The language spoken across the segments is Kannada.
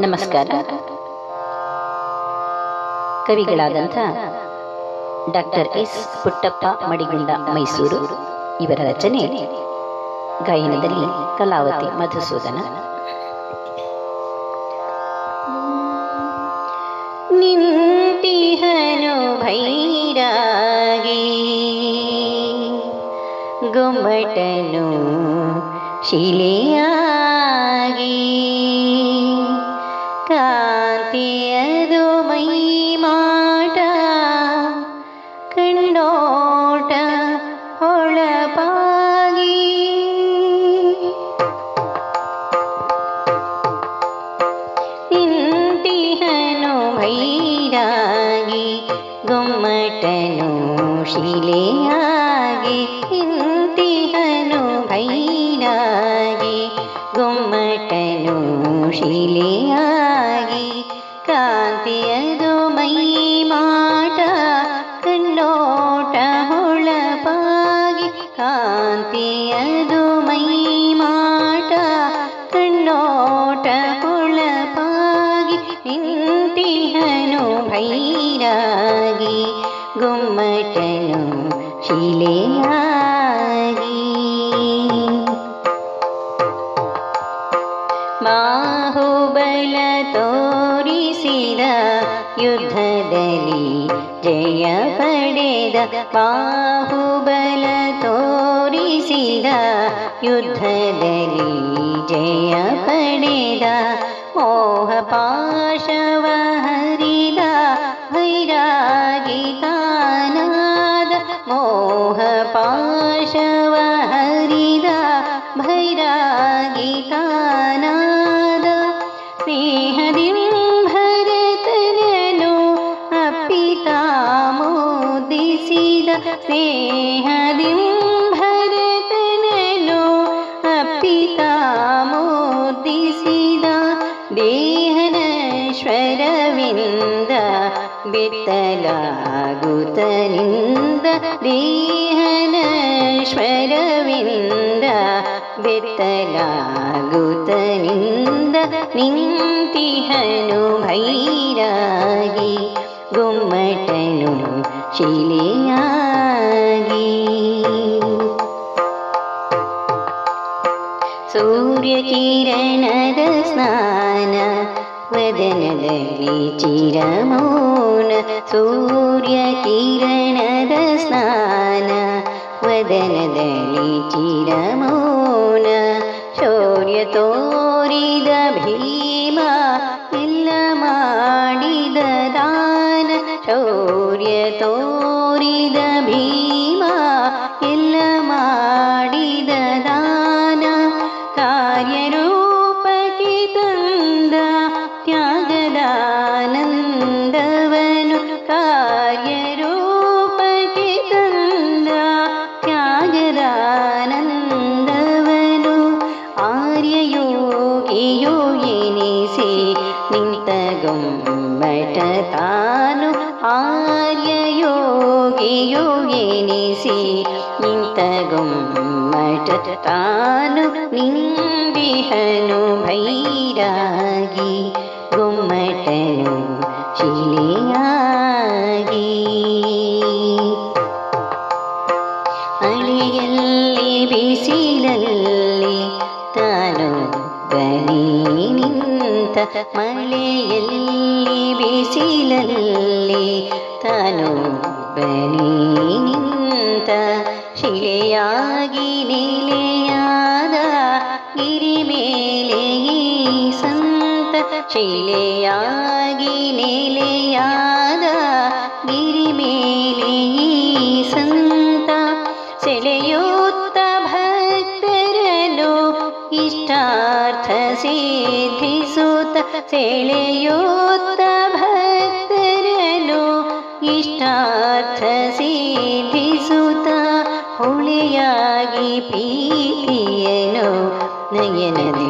ನಮಸ್ಕಾರ. ಕವಿಗಳಾದಂಥ ಡಾಕ್ಟರ್ ಎಸ್ ಪುಟ್ಟಪ್ಪ ಮಡಿಗುಂಡ ಮೈಸೂರು ಇವರ ರಚನೆ, ಗಾಯನದಲ್ಲಿ ಕಲಾವತಿ ಮಧುಸೂದನ. ನಿಂತಿಹನು ಭೈರಾಗಿ ಗೊಮ್ಮಟನು ಶಿಲೆಯಾಗಿ, ಕಾಂತಿಯದು ಮೈ ಮಾಟ ಕಣ್ಣೋಟ ಹೊಳಪಾಗಿ, ನಿಂತಿಹನು ಭೈರಾಗಿ ಗೊಮ್ಮಟನು ಶಿಲೆಯಾಗಿ, ನಿಂತಿಹನು ಭೈರಾಗಿ ಗೊಮ್ಮಟನು ಶಿಲೆಯಾಗಿ, ಕಾಂತಿಯದು ಮೈ ಮಾಟ ಕಣ್ಣೋಟ ಹೊಳಪಾಗಿ, ಕಾಂತಿಯದು ಮೈ ಮಾಟ ಕಣ್ಣೋಟ ಹೊಳಪಾಗಿ, ನಿಂತಿಹನು ಭೈರಾಗಿ ಗೊಮ್ಮಟನು ಶಿಲೆಯಾಗಿ. ಬಾಹುಬಲ ತೋರಿಸಿದ ಯುದ್ಧದಲ್ಲಿ ಜಯ ಪಡೆದ, ಬಾಹುಬಲ ತೋರಿಸಿದ ಯುದ್ಧದಲ್ಲಿ ಜಯ ಪಡೆದ, ಮೋಹ ಪಾಶವ ಹರಿದ ಭೈರಾಗಿ ತಾನಾದ, ಮೋಹ ಪಾಶವ ಹರಿದ ಭೈರಾಗಿ ತಾನಾದ, ಸ್ನೇಹದಿಂ ಭರತನನು ಅಪ್ಪಿತಾ ಮೋದಿಸಿದ, ಸ್ನೇಹದಿಂ ಭರತನನು ಅಪ್ಪಿತಾ ಮೋದಿಸಿದ, ದೇಹನಶ್ವರವಿಂದ ಬೆತ್ತಲಾಗುತ್ತನಿಂದ, ದೇಹನಶ್ವರವಿಂದ ಬೆತ್ತಲಾಗುತ್ತನಿಂದ, ನಿಂತಿಹನು ಭೈರಾಗಿ ಗೊಮ್ಮಟನು ಶಿಲೆಯಾಗಿ. ಸೂರ್ಯ ಕಿರಣದ ಸ್ನಾನ ವದನದಲ್ಲಿ ಚಿರಮೌನ, ಸೂರ್ಯ ಕಿರಣದ ಸ್ನಾನ ವದನದಲ್ಲಿ ಚಿರಮೌನ, ಶೌರ್ಯ ತೋರಿದ ಭೀಮ ಎಲ್ಲ ಮಾಡಿದ ದಾನ, ಶೌರ್ಯ ತೋರಿದ ಭೀಮ ಎಲ್ಲ ಮಾಡಿದ ದಾನ, ಕಾರ್ಯರೂಪಕ್ಕೆ ತಂದ ತ್ಯಾಗದಾನಂದವನು, ಕಾರ್ಯರೂಪಕ್ಕೆ ತಂದ ತ್ಯಾಗದಾನಂದವನು, ಆರ್ಯಯೋಗಿಯೋ ಎನಿಸಿ ನಿಂತ ಗೊಮ್ಮಟ ತಾನು, ಆರ್ಯಯೋಗಿಯೋ ಎನಿಸಿ ನಿಂತ ಗೊಮ್ಮಟ ತಾನು, ನಿಂದಿಹನು ಭೈರಾಗಿ ಗೊಮ್ಮಟನು ಶಿಲೆಯಾಗಿ. ಅಲೆಯಲ್ಲಿ ಬಿಸಿಲಲ್ಲಿ ತಾನು ಬನಿ ನಿಂತ, ಮಳೆಯಲ್ಲಿ ಬಿಸಿಲಲ್ಲಿ ತಾನು ಬನಿ ನಿಂತ, ಶಿಲೆಯಾಗಿ ನೆಲೆಯಾದ ಗಿರಿ ಮೇಲೆ ಈ ಸಂತ, ಶಿಲೆಯಾಗಿ ನೆಲೆಯಾದ ಗಿರಿ ಮೇಲೆ ಈ ಸಂತ, ಸೆಳೆಯುತ್ತ ಭಕ್ತರನು ಇಷ್ಟಾರ್ಥ ಸಿದ್ಧಿಸುತ್ತ, ಸೆಳೆಯುತ್ತ ಭಕ್ತರನು ಇಷ್ಟಾರ್ಥ ಸಿದ್ಧಿಸುತ್ತ, ಹೊಳೆಯಾಗಿ ಪ್ರೀತಿಯನು ನಯನದಿ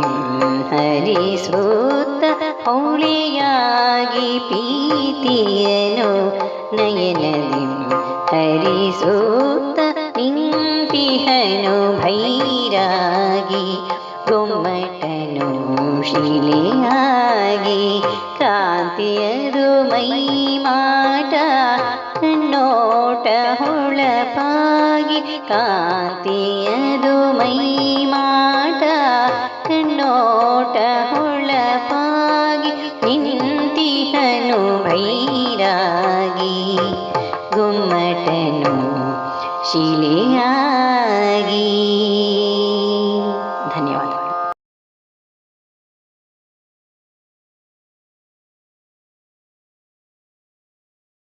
ಹರಿಸುತ್ತ, ಹೊಳೆಯಾಗಿ ಪ್ರೀತಿಯನು ನಯನದಿ ಹರಿಸುತ್ತ, ನಿಂತಿಹನು ಭೈರಾಗಿ ಗೊಮ್ಮಟನು ಶಿಲೆಯಾಗಿ ಕಾಂತಿಯದು ಮೈ ಮಾಟ ಕಣ್ಣೋಟ ಹೊಳಪಾಗಿ ಕಾಂತಿಯದು ಮೈ ಮಾಟ ಕಣ್ಣೋಟ ಹೊಳಪಾಗಿ ನಿಂತಿಹನು ಬೈರಾಗಿ ಗುಮ್ಮಟನು ಶಿಲೆ